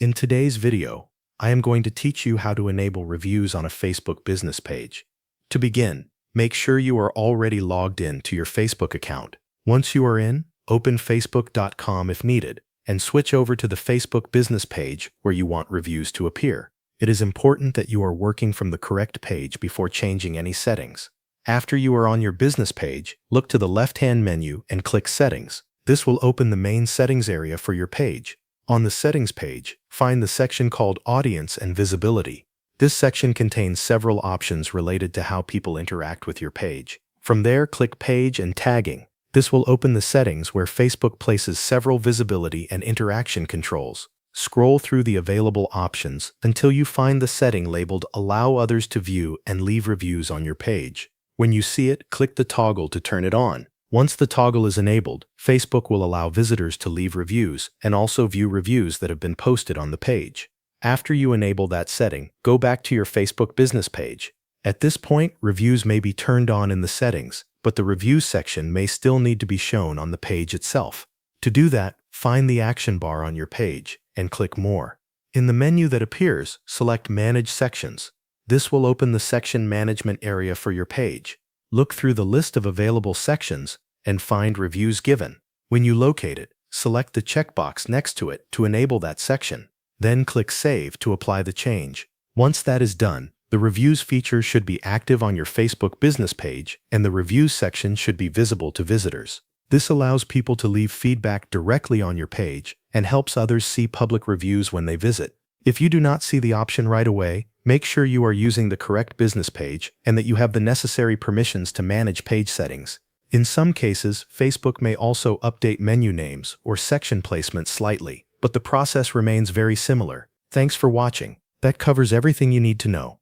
In today's video, I am going to teach you how to enable reviews on a Facebook business page. To begin, make sure you are already logged in to your Facebook account. Once you are in, open facebook.com if needed, and switch over to the Facebook business page where you want reviews to appear. It is important that you are working from the correct page before changing any settings. After you are on your business page, look to the left-hand menu and click Settings. This will open the main settings area for your page. On the Settings page, find the section called Audience and Visibility. This section contains several options related to how people interact with your page. From there, click Page and Tagging. This will open the settings where Facebook places several visibility and interaction controls. Scroll through the available options until you find the setting labeled Allow Others to View and Leave Reviews on your page. When you see it, click the toggle to turn it on. Once the toggle is enabled, Facebook will allow visitors to leave reviews and also view reviews that have been posted on the page. After you enable that setting, go back to your Facebook business page. At this point, reviews may be turned on in the settings, but the reviews section may still need to be shown on the page itself. To do that, find the action bar on your page and click More. In the menu that appears, select Manage Sections. This will open the section management area for your page. Look through the list of available sections and find Reviews Given. When you locate it, select the checkbox next to it to enable that section. Then click Save to apply the change. Once that is done, the Reviews feature should be active on your Facebook business page, and the Reviews section should be visible to visitors. This allows people to leave feedback directly on your page and helps others see public reviews when they visit. If you do not see the option right away, make sure you are using the correct business page and that you have the necessary permissions to manage page settings. In some cases, Facebook may also update menu names or section placement slightly, but the process remains very similar. Thanks for watching. That covers everything you need to know.